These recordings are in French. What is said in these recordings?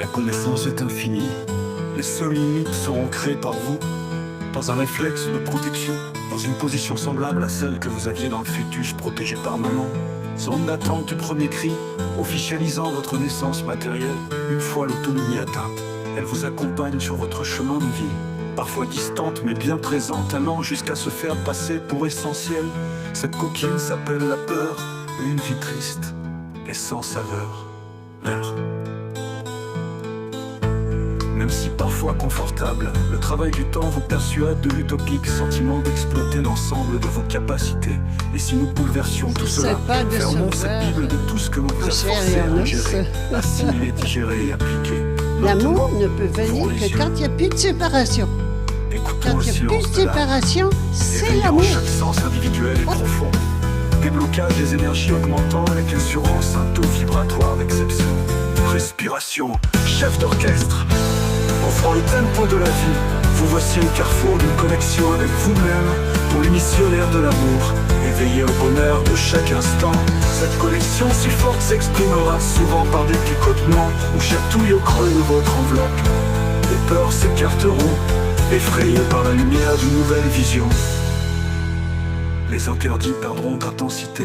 connaissance est infinie. Les seules limites seront créées par vous, dans un réflexe de protection, dans une position semblable à celle que vous aviez dans le fœtus protégé par maman. Zone d'attente du premier cri, officialisant votre naissance matérielle. Une fois l'autonomie atteinte, elle vous accompagne sur votre chemin de vie, parfois distante mais bien présente, allant jusqu'à se faire passer pour essentielle. Cette coquille s'appelle la peur, une vie triste et sans saveur. L'air. Même si parfois confortable, le travail du temps vous persuade de l'utopique sentiment d'exploiter l'ensemble de vos capacités. Et si nous bouleversions tout cela, fermons cette bible de tout ce que l'on vous a forcé à ingérer, assimiler, digérer et appliquer. L'amour ne peut venir que quand il n'y a plus de séparation. Quand il n'y a plus de séparation, c'est l'amour. Chaque sens individuel et profond. Déblocage des énergies augmentant avec assurance un taux vibratoire d'exception. Respiration, chef d'orchestre. Offrant le tempo de la vie, vous voici le carrefour d'une connexion avec vous-même. Pour les missionnaires de l'amour, éveillés au bonheur de chaque instant. Cette connexion si forte s'exprimera souvent par des picotements ou chatouille au creux de votre enveloppe. Les peurs s'écarteront, effrayés par la lumière d'une nouvelle vision. Les interdits perdront d'intensité,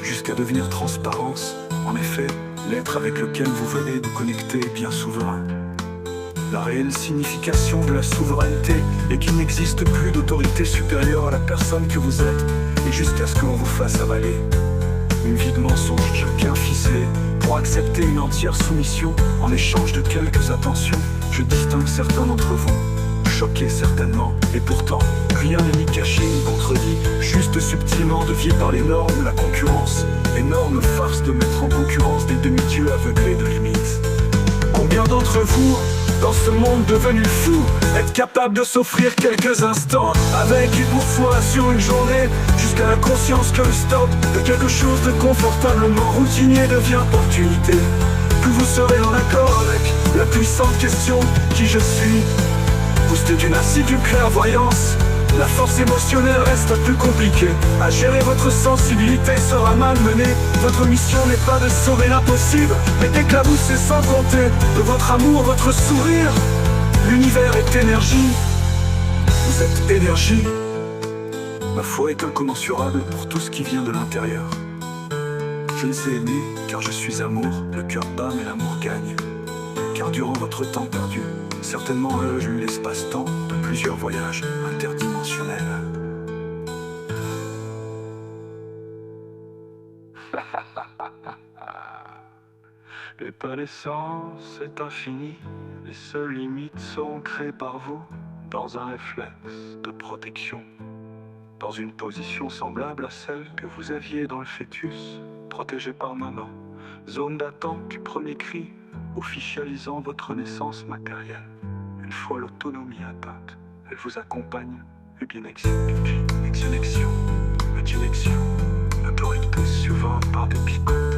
jusqu'à devenir transparence. En effet, l'être avec lequel vous venez de connecter est bien souverain. La réelle signification de la souveraineté est qu'il n'existe plus d'autorité supérieure à la personne que vous êtes, et jusqu'à ce que l'on vous fasse avaler une vie de mensonges bien ficelée pour accepter une entière soumission en échange de quelques attentions. Je distingue certains d'entre vous, choqués certainement, et pourtant rien n'est ni caché ni contredit, juste subtilement devié par les normes de la concurrence. Énorme farce de mettre en concurrence des demi-dieux aveuglés de limites. Combien d'entre vous, dans ce monde devenu fou, êtes capable de s'offrir quelques instants avec une foi sur une journée, jusqu'à la conscience que le stop de quelque chose de confortablement routinier devient opportunité? Que vous serez en accord avec la puissante question qui je suis? Boosté d'une assidue clairvoyance, la force émotionnelle reste un peu compliquée. À gérer votre sensibilité sera malmenée. Votre mission n'est pas de sauver l'impossible, mais d'éclabousser sans compter de votre amour, votre sourire. L'univers est énergie, vous êtes énergie. Ma foi est incommensurable pour tout ce qui vient de l'intérieur. Je les ai aimés car je suis amour, le cœur bat mais l'amour gagne. Car durant votre temps perdu, certainement j'ai eu l'espace-temps de plusieurs voyages interdimensionnels. Les connaissances est infini, les seules limites seront créées par vous, dans un réflexe de protection, dans une position semblable à celle que vous aviez dans le fœtus, protégé par maman. Zone d'attente du premier cri, officialisant votre naissance matérielle. Une fois l'autonomie atteinte, elle vous accompagne et bien exécution, l'autorité suivante par des picotes,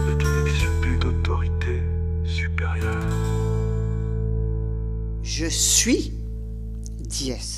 le direction d'autorité supérieure. Je suis Diès.